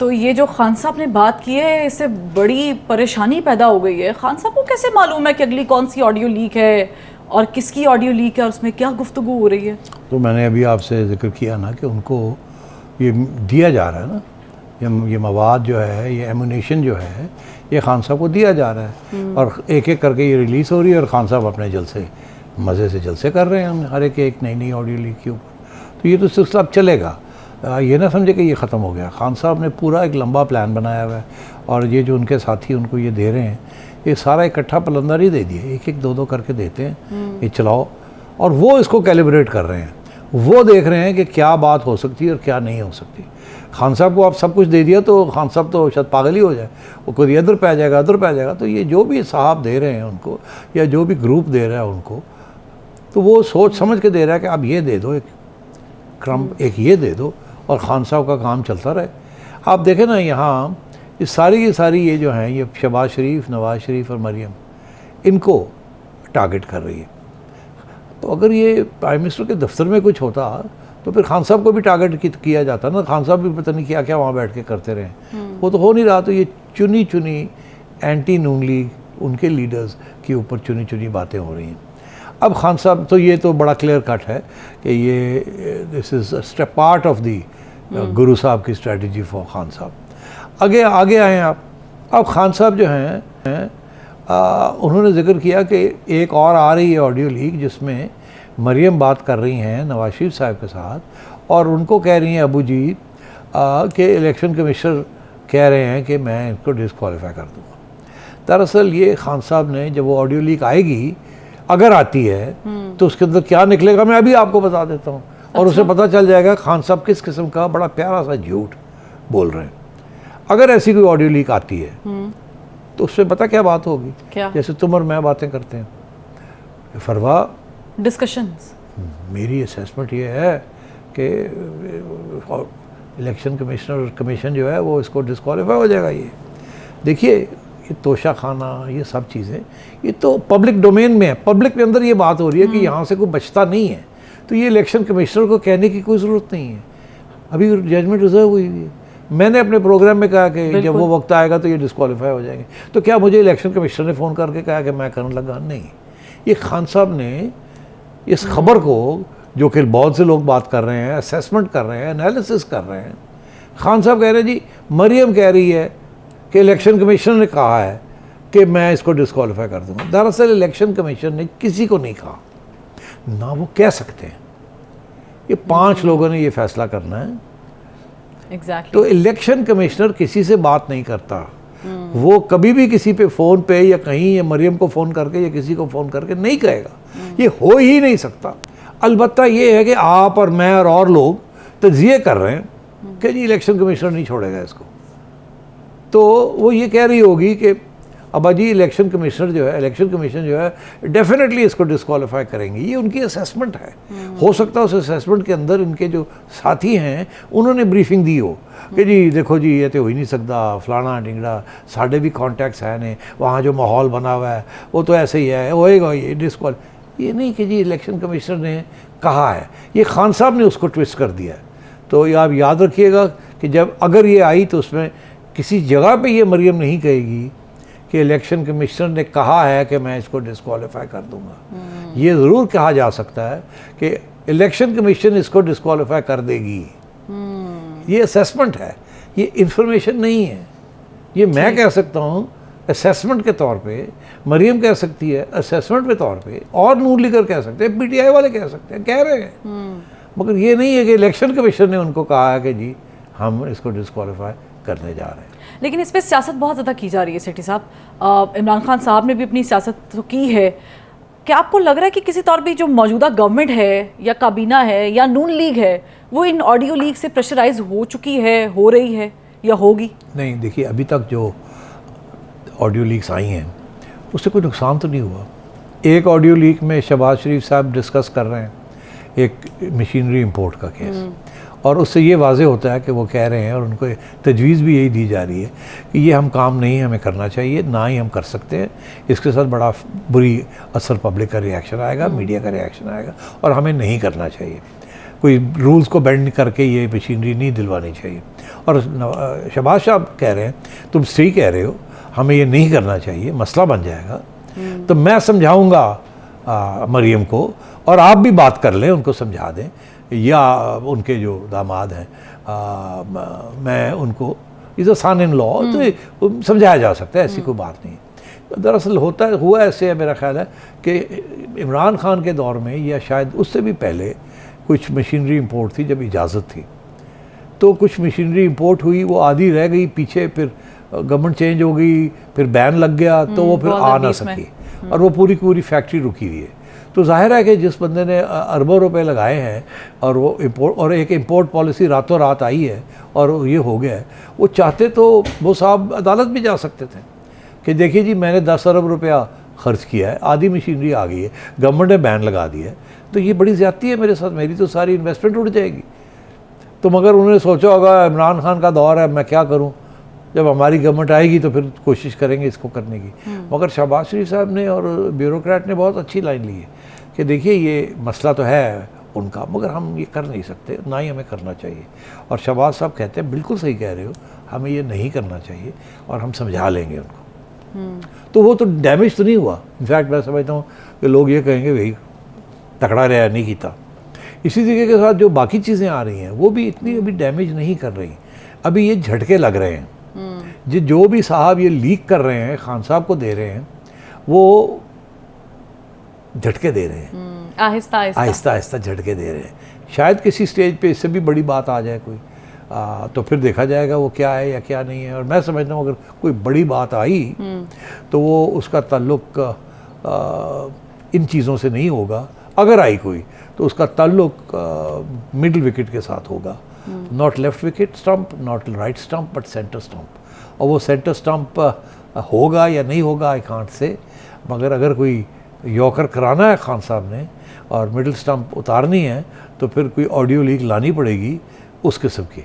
तो ये जो खान साहब ने बात की है, इससे बड़ी परेशानी पैदा हो गई है। खान साहब को कैसे मालूम है कि अगली कौन सी ऑडियो लीक है और किसकी ऑडियो लीक है और उसमें क्या गुफ्तगू हो रही है? तो मैंने अभी आपसे जिक्र किया ना कि उनको ये दिया जा रहा है ना, ये मवाद जो है, ये एमुनेशन जो है, ये खान साहब को दिया जा रहा है और एक एक करके ये रिलीज़ हो रही है और खान साहब अपने जलसे मज़े से जलसे कर रहे हैं हर एक नई नई ऑडियो लीक के ऊपर। तो ये तो सिलसिला अब चलेगा, ये ना समझे कि ये ख़त्म हो गया। खान साहब ने पूरा एक लंबा प्लान बनाया हुआ है और ये जो उनके साथी उनको ये दे रहे हैं, ये सारा इकट्ठा पलंदर ही दे दिए, एक एक दो दो करके देते हैं, ये चलाओ। और वो इसको कैलिब्रेट कर रहे हैं, वो देख रहे हैं कि क्या बात हो सकती है और क्या नहीं हो सकती। खान साहब को आप सब कुछ दे दिया तो खान साहब तो शायद पागल ही हो जाए, वो कोई इधर पे आ जाएगा उधर पे आ जाएगा। तो ये जो भी साहब दे रहे हैं उनको, या जो भी ग्रुप दे रहा है उनको, तो वो सोच समझ के दे रहा है कि आप ये दे दो, एक क्रम एक ये दे दो और खान साहब का काम चलता रहे। आप देखें ना, यहाँ ये सारी की सारी ये जो हैं, ये शहबाज शरीफ, नवाज़ शरीफ और मरीम, इनको टारगेट कर रही है। तो अगर ये प्राइम मिनिस्टर के दफ्तर में कुछ होता तो फिर खान साहब को भी टारगेट किया जाता ना। खान साहब भी पता नहीं क्या क्या वहाँ बैठ के करते रहे, वो तो हो नहीं रहा। तो ये चुनी चुनी एंटी नून लीग उनके लीडर्स के ऊपर चुनी चुनी बातें हो रही हैं। अब खान साहब तो ये तो बड़ा क्लियर कट है कि ये this is step part of the गुरु साहब की स्ट्रेटजी फॉर खान साहब। आगे आए आप। अब खान साहब जो हैं उन्होंने जिक्र किया कि एक और आ रही है ऑडियो लीक जिसमें मरीम बात कर रही हैं नवाज शरीफ साहब के साथ और उनको कह रही हैं अबू जी कि इलेक्शन कमिश्नर कह रहे हैं कि मैं इनको डिस्क्वालीफाई कर दूँगा। दरअसल ये खान साहब ने, जब वो ऑडियो लीक आएगी, अगर आती है तो उसके अंदर क्या निकलेगा मैं अभी आपको बता देता हूँ। और उसे पता चल जाएगा खान साहब किस किस्म का बड़ा प्यारा सा झूठ बोल रहे हैं। अगर ऐसी कोई ऑडियो लीक आती है तो उससे पता क्या बात होगी? क्या? जैसे तुम और मैं बातें करते हैं, फरवा डिस्कशंस। मेरी असेसमेंट ये है कि इलेक्शन कमीशन जो है वो इसको डिस्क्वालीफाई हो जाएगा। ये देखिए, ये तोशा खाना, ये सब चीज़ें, ये तो पब्लिक डोमेन में है, पब्लिक के अंदर ये बात हो रही है कि यहाँ से कोई बचता नहीं है। तो ये इलेक्शन कमिश्नर को कहने की कोई ज़रूरत नहीं है। अभी जजमेंट रिजर्व हुई है। मैंने अपने प्रोग्राम में कहा कि जब वो वक्त आएगा तो ये डिस्क्वालीफाई हो जाएंगे। तो क्या मुझे इलेक्शन कमिश्नर ने फ़ोन करके कहा कि मैं करने लगा? नहीं, ये खान साहब ने इस खबर को, जो कि बहुत से लोग बात कर रहे हैं, असेसमेंट कर रहे हैं, एनालिसिस कर रहे हैं, खान साहब कह रहे हैं जी मरीम कह रही है कि इलेक्शन कमीशन ने कहा है कि मैं इसको डिस्क्वालीफाई कर दूंगा। दरअसल इलेक्शन कमीशन ने किसी को नहीं कहा, ना वो कह सकते हैं। ये 5 लोगों ने ये फैसला करना है। Exactly. तो इलेक्शन कमिश्नर किसी से बात नहीं करता। वो कभी भी किसी पे फ़ोन पे या कहीं या मरीम को फ़ोन करके या किसी को फ़ोन करके नहीं कहेगा। ये हो ही नहीं सकता। अलबत्ता ये है कि आप और मैं और लोग तज्जिए कर रहे हैं कि जी इलेक्शन कमिश्नर नहीं छोड़ेगा इसको। तो वो ये कह रही होगी कि अब जी इलेक्शन कमिश्नर जो है, इलेक्शन कमीशन जो है डेफिनेटली इसको डिस्क्वालीफाई करेंगे। ये उनकी असेसमेंट है। हो सकता है उस असेसमेंट के अंदर इनके जो साथी हैं उन्होंने ब्रीफिंग दी हो कि जी देखो जी ये तो हो ही नहीं सकता, फलाना ढिंगड़ा, साढ़े भी कॉन्टैक्ट्स हैं ने, वहाँ जो माहौल बना हुआ है वो तो ऐसे ही है, होएगा ये डिस्क्वाली। ये नहीं कि जी इलेक्शन कमिश्नर ने कहा है, ये खान साहब ने उसको ट्विस्ट कर दिया है। तो ये आप याद रखिएगा कि जब अगर ये आई तो उसमें किसी जगह पे ये मरीम नहीं कहेगी कि इलेक्शन कमिश्नर ने कहा है कि मैं इसको डिस्क्वालीफाई कर दूंगा। ये ज़रूर कहा जा सकता है कि इलेक्शन कमीशन इसको डिस्क्वालीफाई कर देगी। ये असेसमेंट है, ये इंफॉर्मेशन नहीं है। ये मैं कह सकता हूँ असेसमेंट के तौर पे, मरीम कह सकती है असेसमेंट के तौर पे, और नूर लीगर कह सकते हैं, पीटीआई वाले कह सकते हैं, कह रहे हैं। मगर ये नहीं है कि इलेक्शन कमीशन ने उनको कहा है कि जी हम इसको डिस्क्वालीफाई करने जा रहे हैं। लेकिन इस पर सियासत बहुत ज़्यादा की जा रही है सेठी साहब। इमरान खान साहब ने भी अपनी सियासत तो की है। क्या आपको लग रहा है कि किसी तौर पे जो मौजूदा गवर्नमेंट है या काबीना है या नून लीग है वो इन ऑडियो लीग से प्रेशराइज हो चुकी है, हो रही है या होगी? नहीं, देखिए अभी तक जो ऑडियो लीक्स आई हैं उससे कोई नुकसान तो नहीं हुआ। एक ऑडियो लीक में शहबाज शरीफ साहब डिस्कस कर रहे हैं एक मशीनरी इंपोर्ट का केस, और उससे ये वाज़े होता है कि वो कह रहे हैं और उनको तजवीज़ भी यही दी जा रही है कि ये हम काम नहीं हमें करना चाहिए, ना ही हम कर सकते हैं। इसके साथ बड़ा बुरी असर पब्लिक का रिएक्शन आएगा, मीडिया का रिएक्शन आएगा, और हमें नहीं करना चाहिए। कोई रूल्स को बेंड करके ये मशीनरी नहीं दिलवानी चाहिए। और शहबाज साहब कह रहे हैं तुम सही कह रहे हो, हमें ये नहीं करना चाहिए, मसला बन जाएगा। तो मैं समझाऊंगा मरियम को, और आप भी बात कर लें, उनको समझा दें, या उनके जो दामाद हैं मैं उनको, is a sun in law, तो समझाया जा सकता है, ऐसी कोई बात नहीं। दरअसल हुआ ऐसे है, मेरा ख्याल है कि इमरान खान के दौर में या शायद उससे भी पहले कुछ मशीनरी इंपोर्ट थी, जब इजाज़त थी तो कुछ मशीनरी इंपोर्ट हुई, वो आधी रह गई पीछे, फिर गवर्नमेंट चेंज हो गई, फिर बैन लग गया, तो वो फिर आ ना सकी, और वो पूरी पूरी फैक्ट्री रुकी हुई है। तो जाहिर है कि जिस बंदे ने अरबों रुपए लगाए हैं और वो इंपोर्ट, और एक इंपोर्ट पॉलिसी रातों रात आई है और ये हो गया है, वो चाहते तो वो साहब अदालत भी जा सकते थे कि देखिए जी मैंने 10 अरब रुपया खर्च किया है, आधी मशीनरी आ गई है, गवर्नमेंट ने बैन लगा दिया है, तो ये बड़ी ज़्यादती है मेरे साथ, मेरी तो सारी इन्वेस्टमेंट उड़ जाएगी। तो मगर उन्होंने सोचा होगा इमरान खान का दौर है, मैं क्या करूं, जब हमारी गवर्नमेंट आएगी तो फिर कोशिश करेंगे इसको करने की। मगर शहबाज शरीफ साहब ने और ब्यूरोक्रेट ने बहुत अच्छी लाइन ली है कि देखिए ये मसला तो है उनका, मगर हम ये कर नहीं सकते, ना ही हमें करना चाहिए। और शहबाज साहब कहते हैं बिल्कुल सही कह रहे हो, हमें ये नहीं करना चाहिए और हम समझा लेंगे उनको। तो वो तो डैमेज तो नहीं हुआ। इनफैक्ट मैं समझता हूँ कि लोग ये कहेंगे भाई तकड़ा रहा, नहीं किया। इसी तरीके के साथ जो बाकी चीज़ें आ रही हैं वो भी इतनी अभी डैमेज नहीं कर रही, अभी ये झटके लग रहे हैं। जो भी साहब ये लीक कर रहे हैं, खान साहब को दे रहे हैं, वो झटके दे रहे हैं, आहिस्ता आहिस्ता झटके दे रहे हैं। शायद किसी स्टेज पे इससे भी बड़ी बात आ जाए कोई, तो फिर देखा जाएगा वो क्या है या क्या नहीं है। और मैं समझता हूँ अगर कोई बड़ी बात आई तो वो उसका ताल्लुक इन चीज़ों से नहीं होगा, अगर आई कोई तो उसका ताल्लुक मिडिल विकेट के साथ होगा, not left wicket stump, not right stump, but centre stump. और वो सेंटर स्टंप होगा या नहीं होगा आई कांट से, मगर अगर कोई यॉर्कर कराना है खान साहब ने और मिडिल स्टंप उतारनी है तो फिर कोई ऑडियो लीक लानी पड़ेगी उस किस्म की।